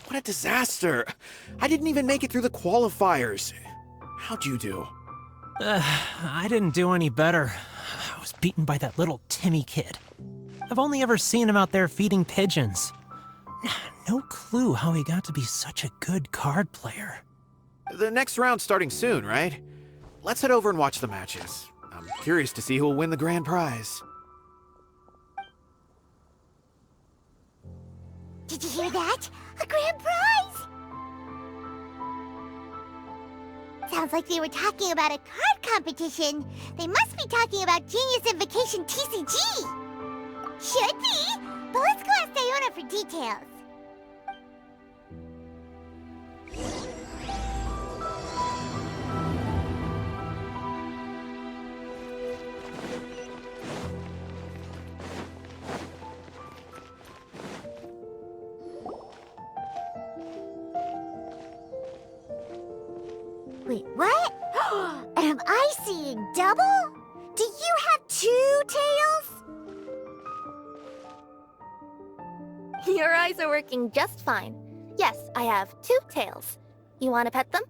What a disaster! I didn't even make it through the qualifiers. How'd you do? I didn't do any better. I was beaten by that little Timmy kid. I've only ever seen him out there feeding pigeons. No clue how he got to be such a good card player. The next round's starting soon, right? Let's head over and watch the matches. I'm curious to see who'll win the grand prize. Did you hear that? A grand prize! Sounds like they were talking about a card competition. They must be talking about Genius Invocation TCG. Should be, but let's go ask Diona for details. Wait, what? Am I seeing double? Do you have 2 tails? Your eyes are working just fine. Yes, I have 2 tails. You want to pet them?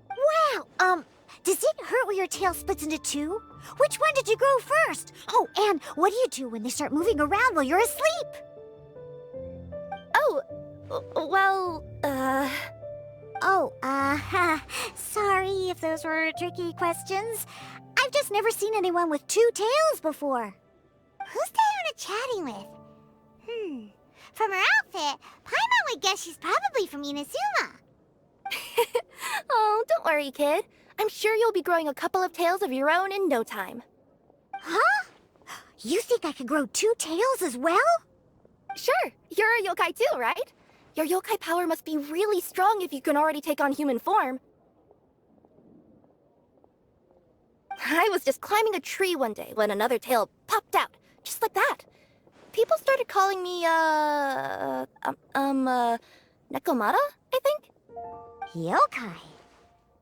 Wow, does it hurt when your tail splits into 2? Which one did you grow first? Oh, and what do you do when they start moving around while you're asleep? Oh, well, sorry if those were tricky questions. I've just never seen anyone with 2 tails before. Who's Diona chatting with? From her outfit, Paimon would guess she's probably from Inazuma. Oh, don't worry, kid. I'm sure you'll be growing a couple of tails of your own in no time. Huh? You think I could grow 2 tails as well? Sure, you're a yokai too, right? Your yokai power must be really strong if you can already take on human form. I was just climbing a tree one day when another tail popped out, just like that. People started calling me, Nekomata, I think? Yokai?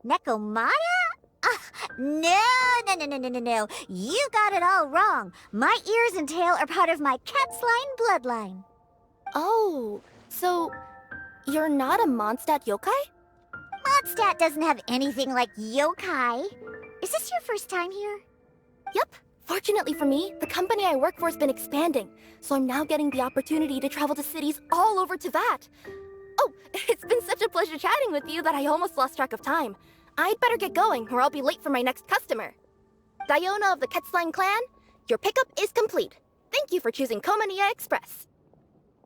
Nekomata? No. You got it all wrong. My ears and tail are part of my cat's line bloodline. Oh, so you're not a Mondstadt yokai? Mondstadt doesn't have anything like yokai. Is this your first time here? Yep. Fortunately for me, the company I work for has been expanding, so I'm now getting the opportunity to travel to cities all over Teyvat. Oh, it's been such a pleasure chatting with you that I almost lost track of time. I'd better get going, or I'll be late for my next customer. Diona of the Quetzline clan, your pickup is complete. Thank you for choosing Komania Express.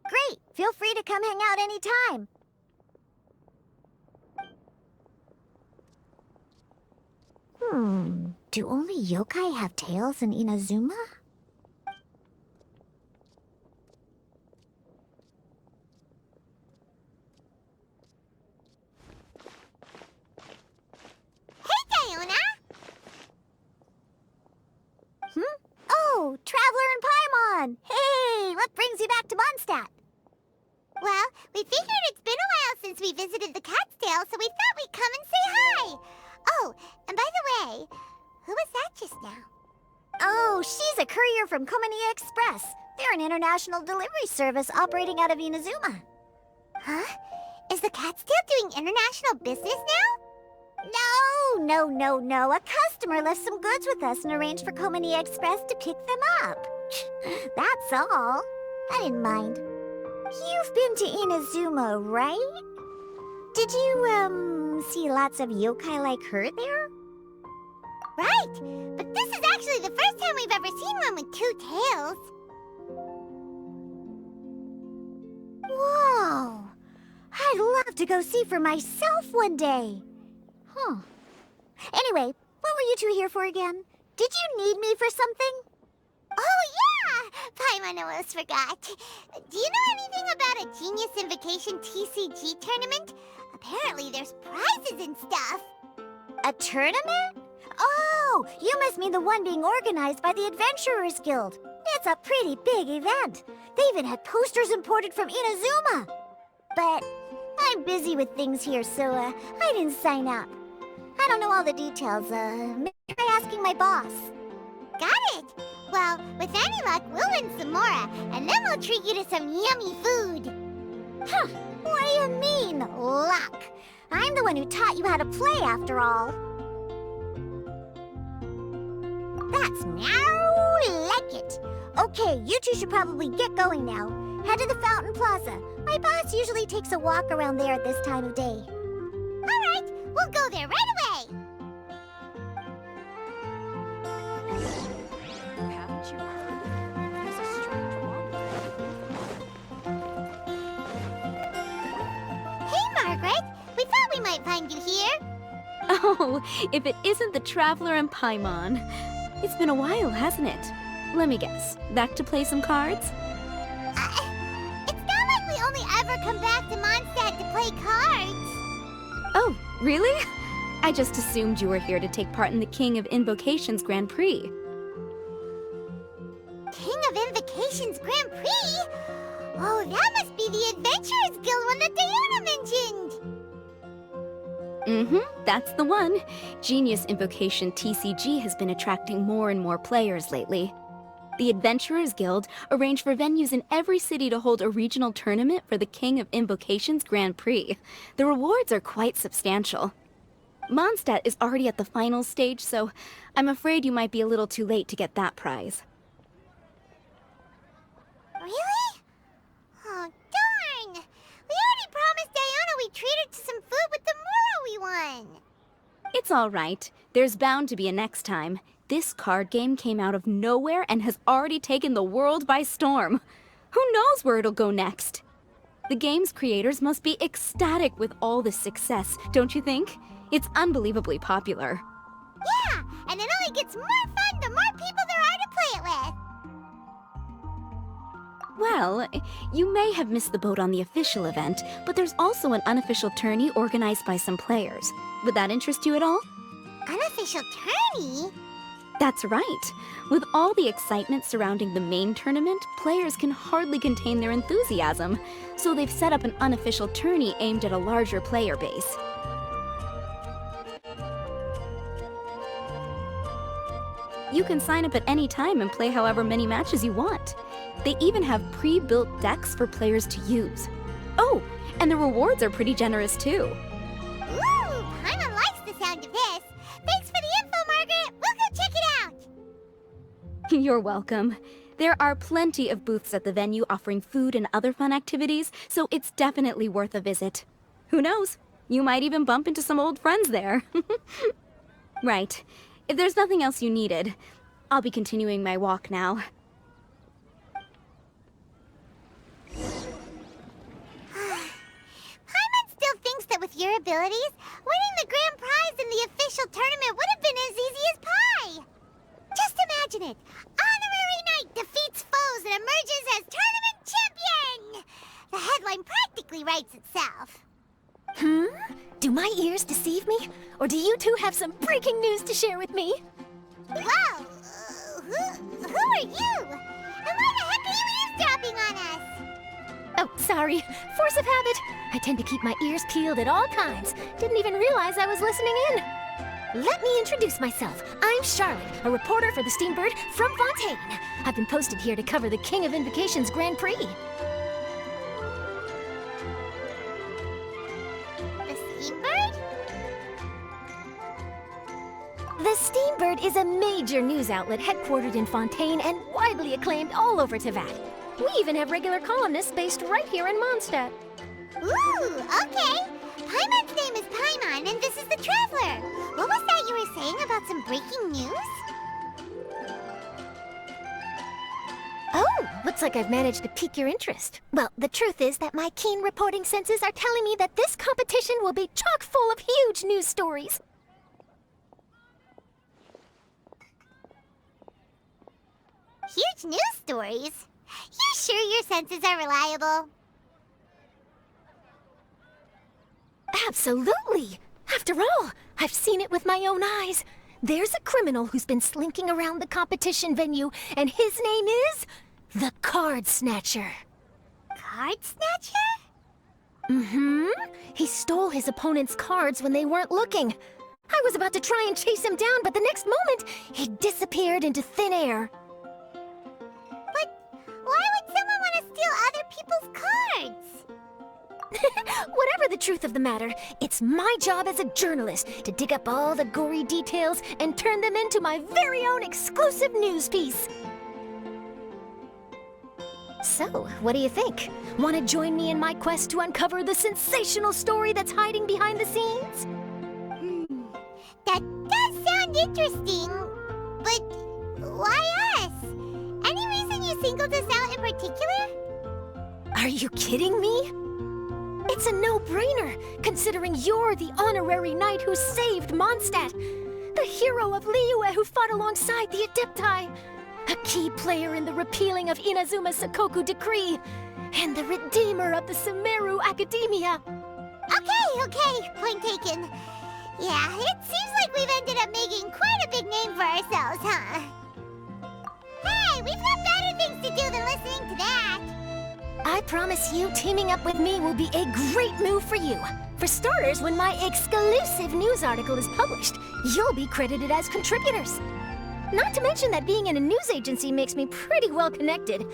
Great! Feel free to come hang out anytime. Do only yokai have tails in Inazuma? Hey, Diona! Oh, Traveler and Paimon! Hey, what brings you back to Mondstadt? Well, we figured it's been a while since we visited the Cat's Tail, so we thought we'd come and say hi. Oh, and by the way, who was that just now? Oh, she's a courier from Komania Express. They're an international delivery service operating out of Inazuma. Huh? Is the Cat's Tail doing international business now? No. A customer left some goods with us and arranged for Komania Express to pick them up. That's all. I didn't mind. You've been to Inazuma, right? Did you, see lots of yokai like her there? Right, but this is actually the first time we've ever seen one with 2 tails. Whoa! I'd love to go see for myself one day. Huh. Anyway, what were you 2 here for again? Did you need me for something? Oh, yeah! Paimon almost forgot. Do you know anything about a Genius Invocation TCG tournament? Apparently there's prizes and stuff. A tournament? Oh, you must mean the one being organized by the Adventurers Guild. It's a pretty big event. They even had posters imported from Inazuma. But I'm busy with things here, so I didn't sign up. I don't know all the details. Maybe try asking my boss. Got it. Well, with any luck, we'll win some more, and then we'll treat you to some yummy food. Huh, what do you mean, luck? I'm the one who taught you how to play, after all. That's now like it. Okay, you two should probably get going now. Head to the Fountain Plaza. My boss usually takes a walk around there at this time of day. All right, we'll go there right away. Haven't you heard? There's a strange woman. Hey, Margaret. We thought we might find you here. Oh, if it isn't the Traveler and Paimon. It's been a while, hasn't it? Let me guess. Back to play some cards? It's not like we only ever come back to Mondstadt to play cards. Oh, really? I just assumed you were here to take part in the King of Invocations Grand Prix. King of Invocations Grand Prix? Oh, that must be the Adventurers Guild one that Diana mentioned. That's the one. Genius Invocation TCG has been attracting more and more players lately. The Adventurers Guild arranged for venues in every city to hold a regional tournament for the King of Invocations Grand Prix. The rewards are quite substantial. Mondstadt is already at the final stage, so I'm afraid you might be a little too late to get that prize. Really? Oh, darn! We already promised Diana we'd treat her to some food with the Moro we won. It's all right. There's bound to be a next time. This card game came out of nowhere and has already taken the world by storm. Who knows where it'll go next? The game's creators must be ecstatic with all this success, don't you think? It's unbelievably popular. Yeah, and it only gets more fun the more people there are to play it with. Well, you may have missed the boat on the official event, but there's also an unofficial tourney organized by some players. Would that interest you at all? Unofficial tourney? That's right. With all the excitement surrounding the main tournament, players can hardly contain their enthusiasm. So they've set up an unofficial tourney aimed at a larger player base. You can sign up at any time and play however many matches you want. They even have pre-built decks for players to use. Oh, and the rewards are pretty generous too. Ooh, Paimon likes the sound of this. Thanks for the info, Margaret. We'll go check it out. You're welcome. There are plenty of booths at the venue offering food and other fun activities, so it's definitely worth a visit. Who knows? You might even bump into some old friends there. Right. If there's nothing else you needed, I'll be continuing my walk now. Paimon still thinks that with your abilities, winning the grand prize in the official tournament would have been as easy as pie. Just imagine it. Honorary Knight defeats foes and emerges as tournament champion. The headline practically writes itself. Do my ears deceive me? Or do you two have some breaking news to share with me? Whoa! Who are you? And why the heck are you eavesdropping on us? Oh, sorry. Force of habit. I tend to keep my ears peeled at all times. Didn't even realize I was listening in. Let me introduce myself. I'm Charlotte, a reporter for the Steambird from Fontaine. I've been posted here to cover the King of Invocations Grand Prix. The Steambird? The Steambird is a major news outlet headquartered in Fontaine and widely acclaimed all over Teyvat. We even have regular columnists based right here in Mondstadt. Ooh, okay. Paimon's name is Paimon, and this is the Traveler. What was that you were saying about some breaking news? Oh, looks like I've managed to pique your interest. Well, the truth is that my keen reporting senses are telling me that this competition will be chock full of huge news stories. Huge news stories? You sure your senses are reliable? Absolutely! After all, I've seen it with my own eyes. There's a criminal who's been slinking around the competition venue, and his name is the Card Snatcher. Card Snatcher? Mm-hmm. He stole his opponent's cards when they weren't looking. I was about to try and chase him down, but the next moment, he disappeared into thin air. But why would someone want to steal other people's cards? Whatever the truth of the matter, it's my job as a journalist to dig up all the gory details and turn them into my very own exclusive news piece. So, what do you think? Want to join me in my quest to uncover the sensational story that's hiding behind the scenes? That does sound interesting, but why us? Any reason you singled us out in particular? Are you kidding me? It's a no-brainer, considering you're the honorary knight who saved Mondstadt, the hero of Liyue who fought alongside the Adepti, a key player in the repealing of Inazuma's Sakoku decree, and the redeemer of the Sumeru Academia. Okay, point taken. Yeah, it seems like we've ended up making quite a big name for ourselves, huh? Hey, we've got better things to do than listening to that. I promise you, teaming up with me will be a great move for you. For starters, when my exclusive news article is published, you'll be credited as contributors. Not to mention that being in a news agency makes me pretty well connected.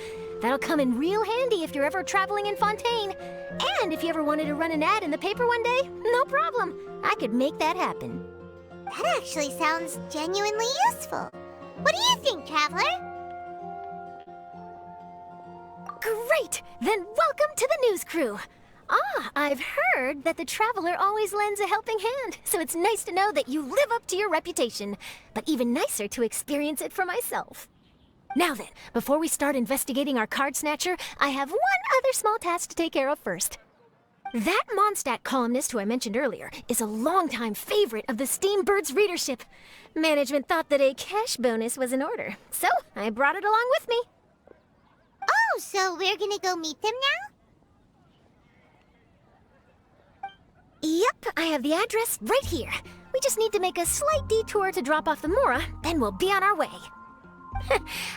That'll come in real handy if you're ever traveling in Fontaine. And if you ever wanted to run an ad in the paper one day, no problem. I could make that happen. That actually sounds genuinely useful. What do you think, Traveler? Great! Then welcome to the news crew. I've heard that the Traveler always lends a helping hand, so it's nice to know that you live up to your reputation. But even nicer to experience it for myself. Now then, before we start investigating our card snatcher, I have one other small task to take care of first. That Mondstadt columnist who I mentioned earlier is a longtime favorite of the Steambird's readership. Management thought that a cash bonus was in order, so I brought it along with me. Oh, so we're gonna go meet them now? Yep, I have the address right here. We just need to make a slight detour to drop off the Mora, then we'll be on our way.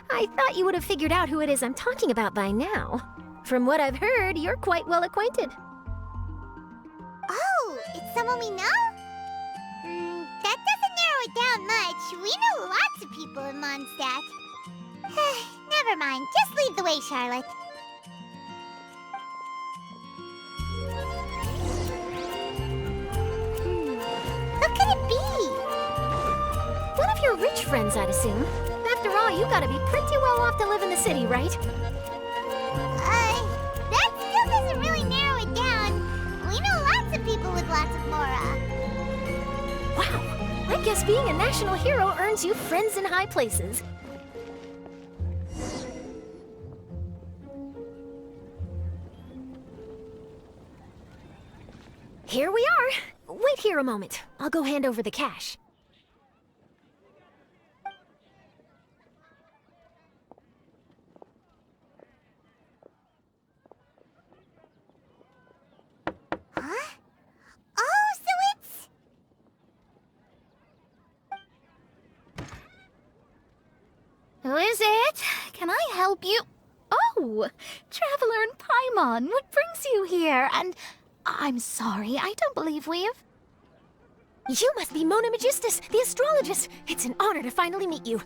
I thought you would have figured out who it is I'm talking about by now. From what I've heard, you're quite well acquainted. Oh, it's someone we know? That doesn't narrow it down much. We know lots of people in Mondstadt. Never mind, just lead the way, Charlotte. Who could it be? One of your rich friends, I'd assume. After all, you gotta be pretty well off to live in the city, right? That still doesn't really narrow it down. We know lots of people with lots of Mora. Wow, I guess being a national hero earns you friends in high places. Here we are. Wait here a moment. I'll go hand over the cash. Huh? Oh, so it's... Who is it? Can I help you? Oh, Traveler and Paimon, what brings you here? And I'm sorry, I don't believe we've... You must be Mona Magistus, the astrologist. It's an honor to finally meet you.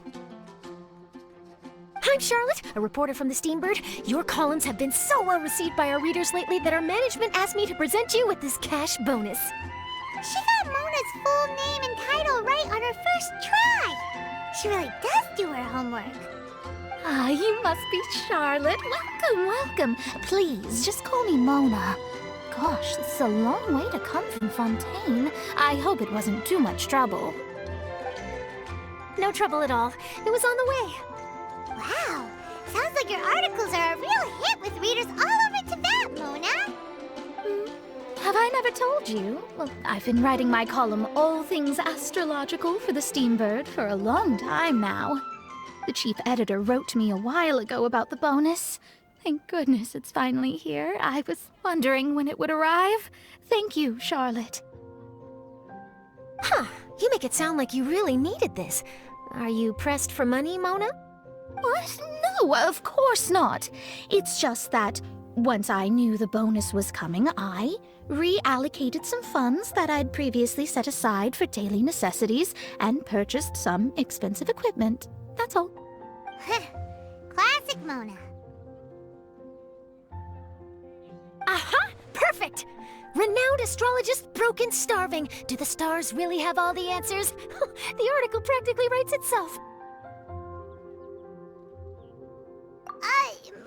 I'm Charlotte, a reporter from the Steambird. Your columns have been so well received by our readers lately that our management asked me to present you with this cash bonus. She got Mona's full name and title right on her first try. She really does do her homework. Ah, you must be Charlotte. Welcome. Please, just call me Mona. Gosh, this is a long way to come from Fontaine. I hope it wasn't too much trouble. No trouble at all. It was on the way. Wow, sounds like your articles are a real hit with readers all over Tibet, Mona. Have I never told you? Well, I've been writing my column, All Things Astrological, for the Steambird for a long time now. The chief editor wrote to me a while ago about the bonus. Thank goodness it's finally here. I was wondering when it would arrive. Thank you, Charlotte. Huh, you make it sound like you really needed this. Are you pressed for money, Mona? What? No, of course not. It's just that once I knew the bonus was coming, I reallocated some funds that I'd previously set aside for daily necessities and purchased some expensive equipment. That's all. Classic Mona. Aha! Perfect! Renowned astrologist broken starving. Do the stars really have all the answers? The article practically writes itself.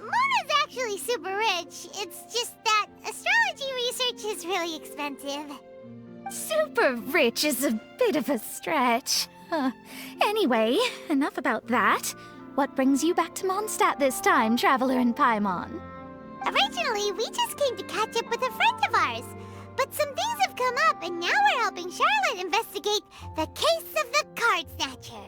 Mona's actually super rich. It's just that astrology research is really expensive. Super rich is a bit of a stretch. Anyway, enough about that. What brings you back to Mondstadt this time, Traveler in Paimon? Originally, we just came to catch up with a friend of ours. But some things have come up, and now we're helping Charlotte investigate the case of the card snatcher.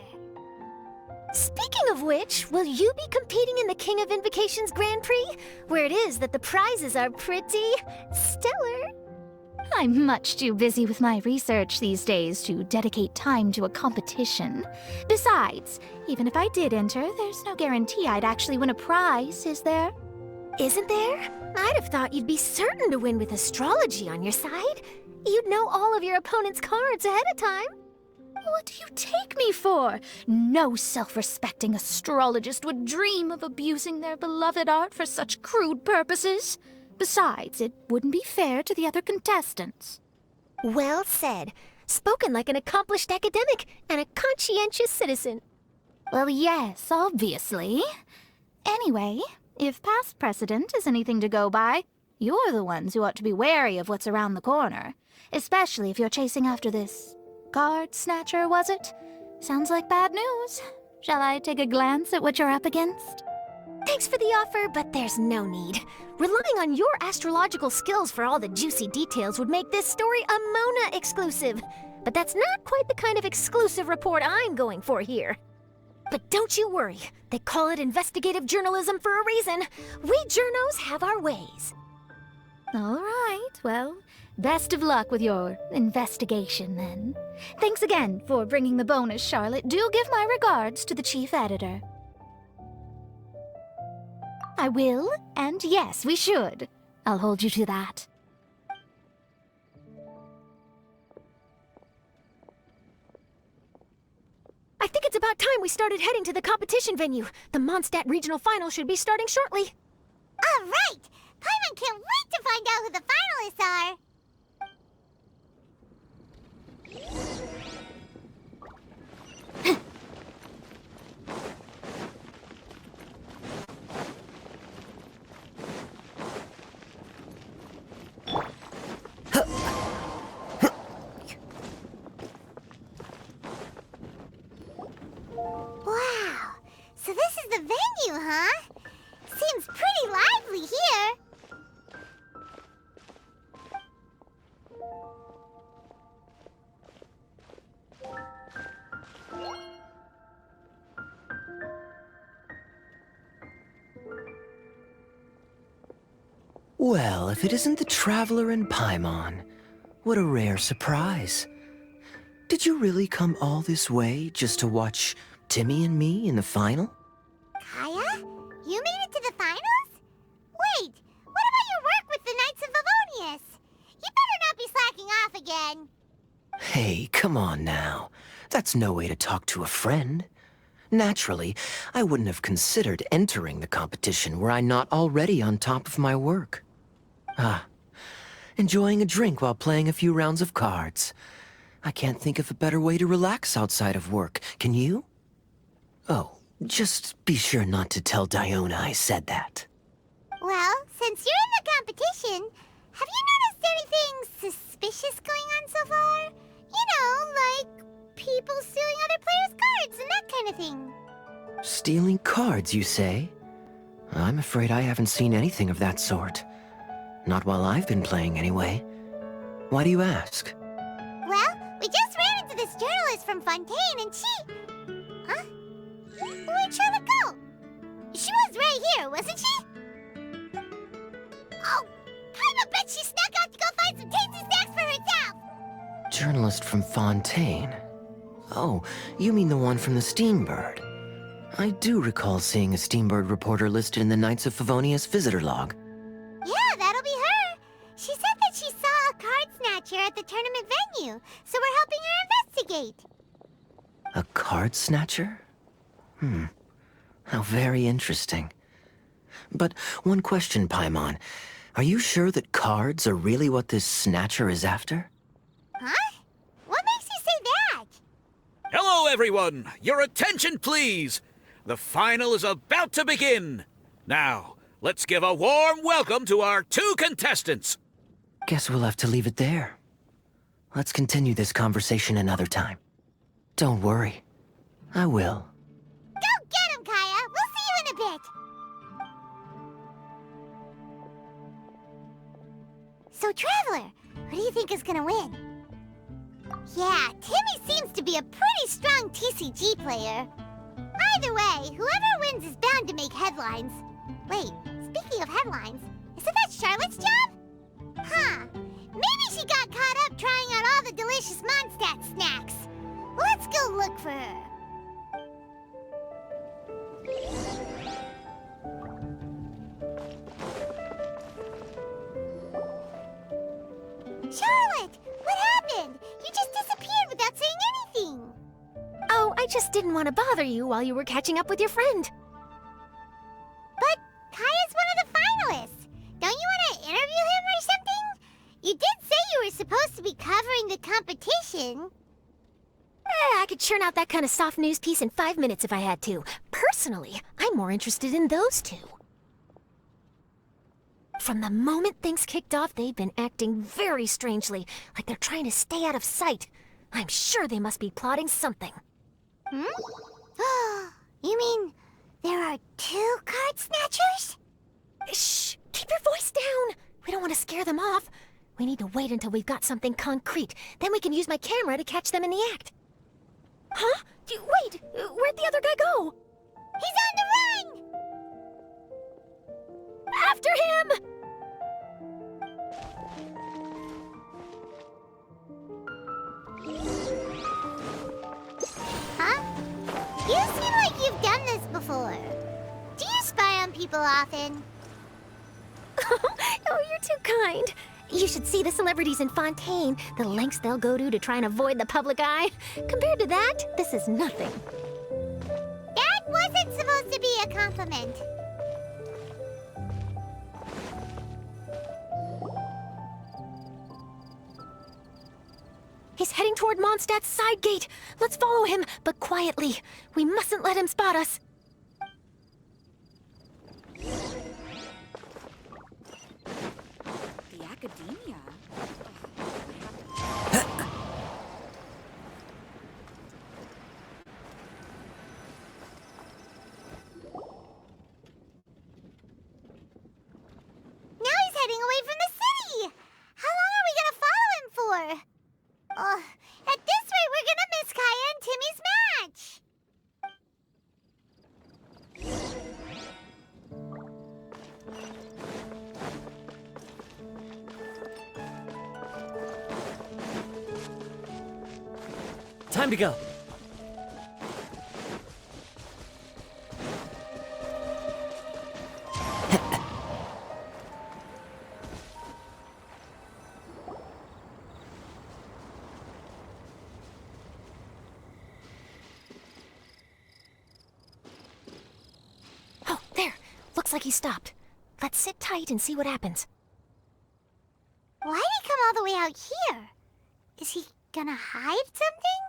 Speaking of which, will you be competing in the King of Invocations Grand Prix? Where it is that the prizes are pretty stellar. I'm much too busy with my research these days to dedicate time to a competition. Besides, even if I did enter, there's no guarantee I'd actually win a prize, is there? Isn't there? I'd have thought you'd be certain to win with astrology on your side. You'd know all of your opponent's cards ahead of time. What do you take me for? No self-respecting astrologist would dream of abusing their beloved art for such crude purposes. Besides, it wouldn't be fair to the other contestants. Well said. Spoken like an accomplished academic and a conscientious citizen. Well, yes, obviously. Anyway, if past precedent is anything to go by, you're the ones who ought to be wary of what's around the corner. Especially if you're chasing after this card snatcher, was it? Sounds like bad news. Shall I take a glance at what you're up against? Thanks for the offer, but there's no need. Relying on your astrological skills for all the juicy details would make this story a Mona exclusive. But that's not quite the kind of exclusive report I'm going for here. But don't you worry. They call it investigative journalism for a reason. We journos have our ways. All right, well, best of luck with your investigation, then. Thanks again for bringing the bonus, Charlotte. Do give my regards to the chief editor. I will, and yes, we should. I'll hold you to that. I think it's about time we started heading to the competition venue. The Mondstadt Regional Final should be starting shortly. All right! Paimon can't wait to find out who the finalists are! Wow! So this is the venue, huh? Seems pretty lively here. Well, if it isn't the Traveler in Paimon, what a rare surprise. Did you really come all this way just to watch Timmy and me in the final? Kaya? You made it to the finals? Wait, what about your work with the Knights of Favonius? You better not be slacking off again. Hey, come on now. That's no way to talk to a friend. Naturally, I wouldn't have considered entering the competition were I not already on top of my work. Enjoying a drink while playing a few rounds of cards. I can't think of a better way to relax outside of work, can you? Oh, just be sure not to tell Diona I said that. Well, since you're in the competition, have you noticed anything suspicious going on so far? You know, like people stealing other players' cards and that kind of thing. Stealing cards, you say? I'm afraid I haven't seen anything of that sort. Not while I've been playing, anyway. Why do you ask? Well, we just ran into this journalist from Fontaine and she... Huh? Where'd Charlotte go? She was right here, wasn't she? Oh, I bet she snuck out to go find some tasty snacks for herself! Journalist from Fontaine. Oh, you mean the one from the Steambird. I do recall seeing a Steambird reporter listed in the Knights of Favonius visitor log. Yeah, that'll be her. She said that she saw a card snatcher at the tournament venue, so we're helping her investigate. A card snatcher? How very interesting. But one question, Paimon. Are you sure that cards are really what this snatcher is after? Huh? What makes you say that? Hello, everyone! Your attention, please! The final is about to begin. Now, let's give a warm welcome to our 2 contestants. Guess we'll have to leave it there. Let's continue this conversation another time. Don't worry. I will. Go get him, Kaya! We'll see you in a bit! So, Traveler, who do you think is gonna win? Yeah, Timmy seems to be a pretty strong TCG player. Either way, whoever wins is bound to make headlines. Wait, speaking of headlines, isn't that Charlotte's job? Huh. Maybe she got caught up trying out all the delicious Mondstadt snacks. Let's go look for her. Charlotte! What happened? You just disappeared without saying anything. Oh, I just didn't want to bother you while you were catching up with your friend. But Kaya's one of the finalists. Don't you want to interview him or something? You did say you were supposed to be covering the competition. I could churn out that kind of soft news piece in 5 minutes if I had to. Personally, I'm more interested in those 2. From the moment things kicked off, they've been acting very strangely, like they're trying to stay out of sight. I'm sure they must be plotting something. You mean there are 2 card snatchers? Shh! Keep your voice down! We don't want to scare them off. We need to wait until we've got something concrete. Then we can use my camera to catch them in the act. Huh? Wait! Where'd the other guy go? He's on the run! After him! Huh? You seem like you've done this before. Do you spy on people often? Oh, you're too kind. You should see the celebrities in Fontaine, the lengths they'll go to try and avoid the public eye. Compared to that, this is nothing. That wasn't supposed to be a compliment. He's heading toward Mondstadt's side gate. Let's follow him, but quietly. We mustn't let him spot us. The academia? Now he's heading away from the city! How long are we gonna follow him for? At this rate, we're gonna miss Kaya and Timmy's match! Time to go. Oh, there. Looks like he stopped. Let's sit tight and see what happens. Why'd he come all the way out here? Is he gonna hide something?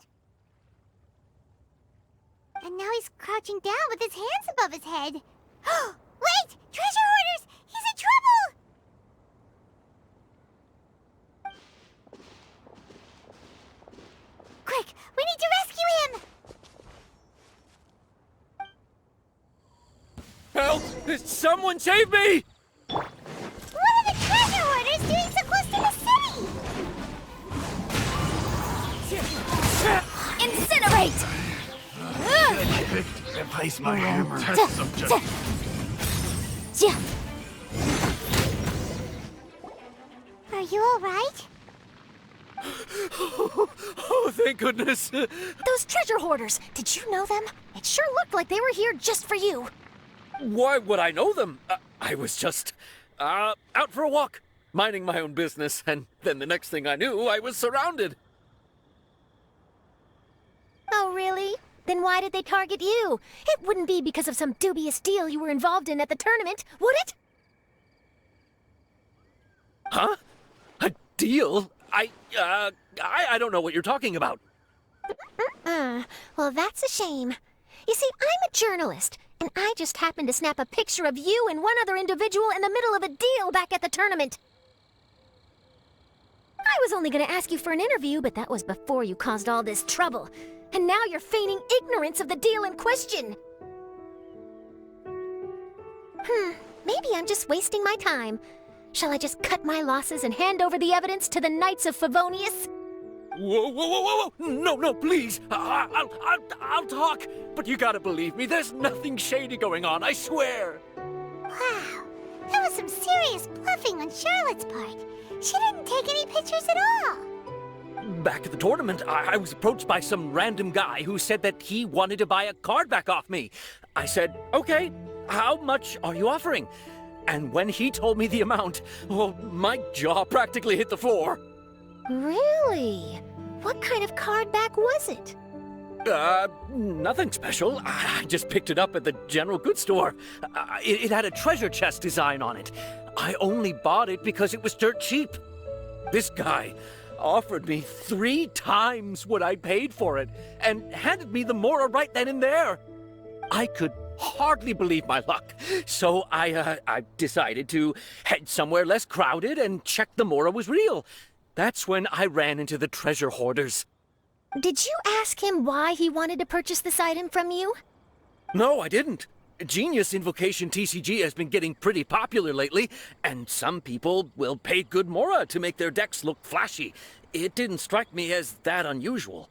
And now he's crouching down with his hands above his head. Wait! Treasure hoarders! He's in trouble! Quick! We need to rescue him! Help! Someone save me! What are the treasure hoarders doing so close to the city? Incinerate! Replace my hammer. Are you alright? Oh, thank goodness. Those treasure hoarders, did you know them? It sure looked like they were here just for you. Why would I know them? I was just out for a walk, minding my own business, and then the next thing I knew, I was surrounded. Oh, really? Then why did they target you? It wouldn't be because of some dubious deal you were involved in at the tournament, would it? Huh? A deal? I don't know what you're talking about. Well, that's a shame. You see, I'm a journalist, and I just happened to snap a picture of you and one other individual in the middle of a deal back at the tournament. I was only going to ask you for an interview, but that was before you caused all this trouble. And now you're feigning ignorance of the deal in question. Maybe I'm just wasting my time. Shall I just cut my losses and hand over the evidence to the Knights of Favonius? Whoa! No, please. I'll talk. But you gotta believe me, there's nothing shady going on, I swear. Wow, that was some serious bluffing on Charlotte's part. She didn't take any pictures at all. Back at the tournament, I was approached by some random guy who said that he wanted to buy a card back off me. I said, okay, how much are you offering? And when he told me the amount, oh, my jaw practically hit the floor. Really? What kind of card back was it? Nothing special. I just picked it up at the general goods store. It had a treasure chest design on it. I only bought it because it was dirt cheap. This guy offered me 3 times what I paid for it and handed me the Mora right then and there. I could hardly believe my luck, so I decided to head somewhere less crowded and check the Mora was real. That's when I ran into the treasure hoarders. Did you ask him why he wanted to purchase this item from you? No, I didn't. Genius Invocation TCG has been getting pretty popular lately, and some people will pay good Mora to make their decks look flashy. It didn't strike me as that unusual.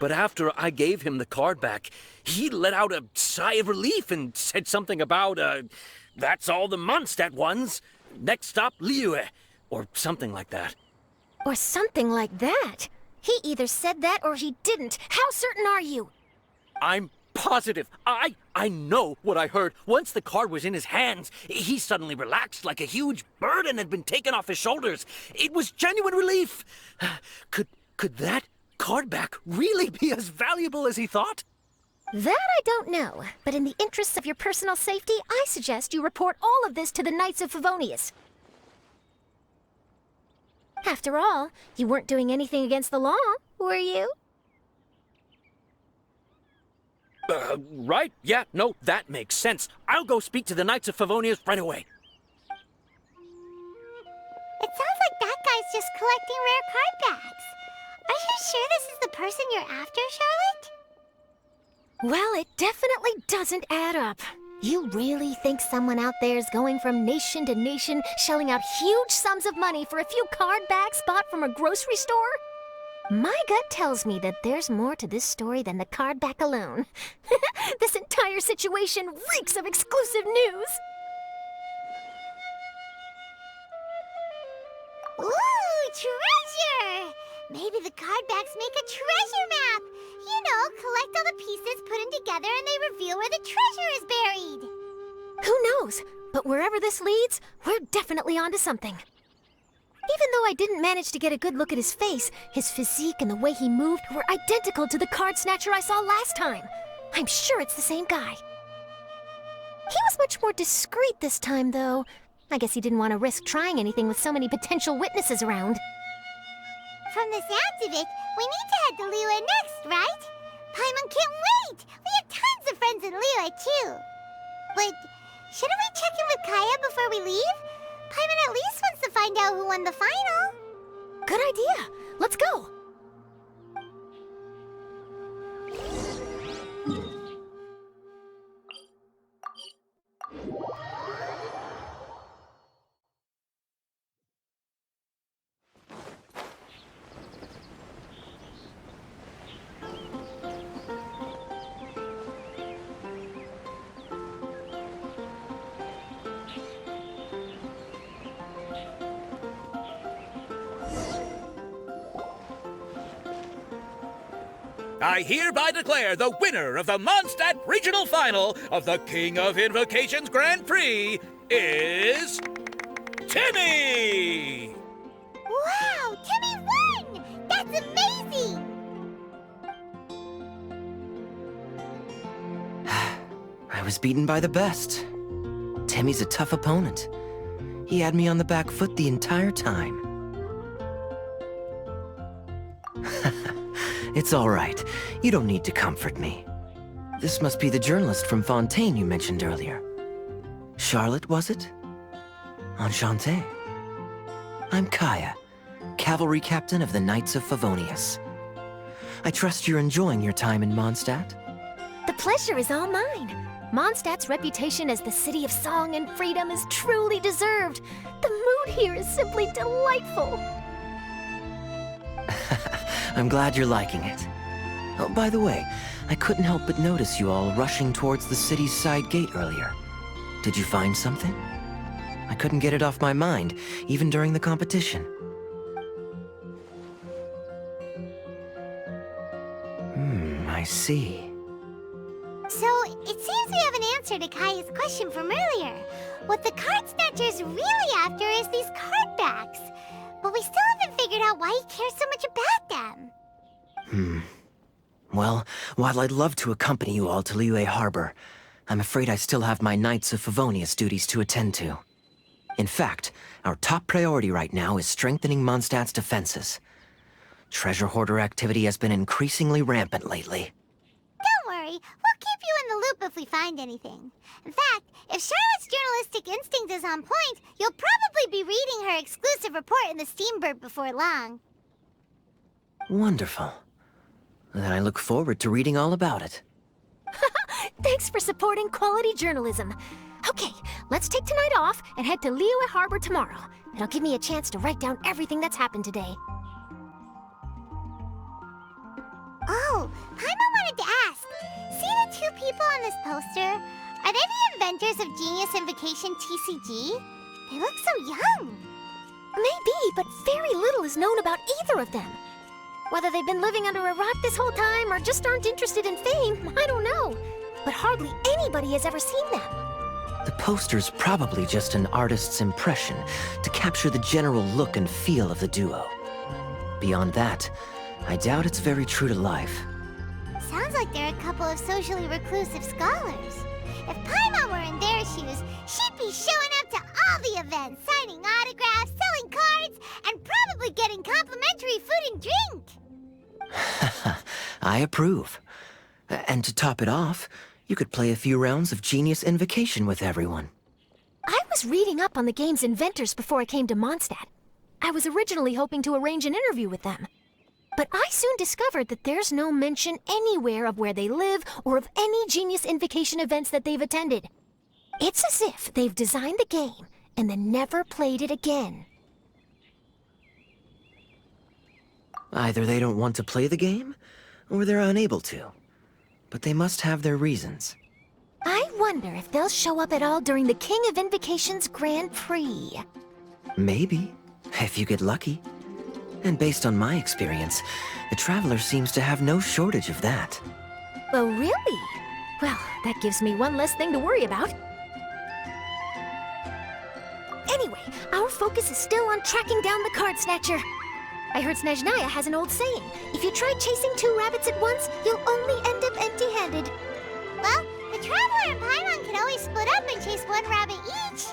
But after I gave him the card back, he let out a sigh of relief and said something about, that's all the Mondstadt ones. Next stop, Liyue, or something like that. Or something like that? He either said that or he didn't. How certain are you? I'm positive. I know what I heard. Once the card was in his hands, he suddenly relaxed like a huge burden had been taken off his shoulders. It was genuine relief. Could that card back really be as valuable as he thought? That I don't know, but in the interests of your personal safety, I suggest you report all of this to the Knights of Favonius. After all, you weren't doing anything against the law, were you? Right. Yeah, no, that makes sense. I'll go speak to the Knights of Favonius right away. It sounds like that guy's just collecting rare card backs. Are you sure this is the person you're after, Charlotte? Well, it definitely doesn't add up. You really think someone out there is going from nation to nation, shelling out huge sums of money for a few card backs bought from a grocery store? My gut tells me that there's more to this story than the card back alone. This entire situation reeks of exclusive news! Ooh, treasure! Maybe the card backs make a treasure map! You know, collect all the pieces, put them together, and they reveal where the treasure is buried! Who knows? But wherever this leads, we're definitely onto something. Even though I didn't manage to get a good look at his face, his physique and the way he moved were identical to the card snatcher I saw last time. I'm sure it's the same guy. He was much more discreet this time, though. I guess he didn't want to risk trying anything with so many potential witnesses around. From the sounds of it, we need to head to Liyue next, right? Paimon can't wait! We have tons of friends in Liyue, too. But shouldn't we check in with Kaya before we leave? Paimon at least wants to find out who won the final. Good idea. Let's go. I hereby declare the winner of the Mondstadt Regional Final of the King of Invocations Grand Prix is Timmy! Wow, Timmy won! That's amazing! I was beaten by the best. Timmy's a tough opponent. He had me on the back foot the entire time. It's all right. You don't need to comfort me. This must be the journalist from Fontaine you mentioned earlier. Charlotte, was it? Enchanté. I'm Kaya, cavalry captain of the Knights of Favonius. I trust you're enjoying your time in Mondstadt? The pleasure is all mine. Mondstadt's reputation as the city of song and freedom is truly deserved. The mood here is simply delightful. I'm glad you're liking it. Oh, by the way, I couldn't help but notice you all rushing towards the city's side gate earlier. Did you find something? I couldn't get it off my mind, even during the competition. I see. So, it seems we have an answer to Kaya's question from earlier. What the card snatcher's really after is these card backs. But we still haven't figured out why he cares so much about them. Well, while I'd love to accompany you all to Liyue Harbor, I'm afraid I still have my Knights of Favonius duties to attend to. In fact, our top priority right now is strengthening Mondstadt's defenses. Treasure hoarder activity has been increasingly rampant lately. Don't worry, we'll keep you in the loop if we find anything. In fact, if Charlotte's journalistic instinct is on point, you'll probably be reading her exclusive report in the Steambird before long. Wonderful. Then I look forward to reading all about it. Thanks for supporting quality journalism. Okay, let's take tonight off and head to Liyue Harbor tomorrow. It'll give me a chance to write down everything that's happened today. Oh, Paimon wanted to ask. See the two people on this poster? Are they the inventors of Genius Invocation TCG? They look so young. Maybe, but very little is known about either of them. Whether they've been living under a rock this whole time or just aren't interested in fame, I don't know. But hardly anybody has ever seen them. The poster's probably just an artist's impression to capture the general look and feel of the duo. Beyond that, I doubt it's very true to life. Sounds like they're a couple of socially reclusive scholars. If Paimon were in their shoes, she'd be showing up to all the events, signing autographs, selling cards, and probably getting complimentary food and drink. I approve. And to top it off, you could play a few rounds of Genius Invocation with everyone. I was reading up on the game's inventors before I came to Mondstadt. I was originally hoping to arrange an interview with them. But I soon discovered that there's no mention anywhere of where they live or of any Genius Invocation events that they've attended. It's as if they've designed the game and then never played it again. Either they don't want to play the game, or they're unable to. But they must have their reasons. I wonder if they'll show up at all during the King of Invocation's Grand Prix. Maybe, if you get lucky. And based on my experience, the Traveler seems to have no shortage of that. Oh, really? Well, that gives me one less thing to worry about. Anyway, our focus is still on tracking down the card snatcher. I heard Snezhnaya has an old saying. If you try chasing two rabbits at once, you'll only end up empty-handed. Well, the Traveler and Paimon can always split up and chase one rabbit each.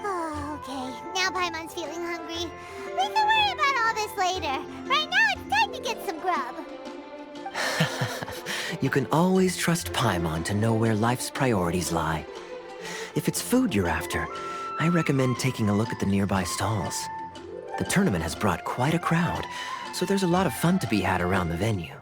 Oh, okay. Now Paimon's feeling hungry. We can worry about all this later. Right now, it's time to get some grub. You can always trust Paimon to know where life's priorities lie. If it's food you're after, I recommend taking a look at the nearby stalls. The tournament has brought quite a crowd, so there's a lot of fun to be had around the venue.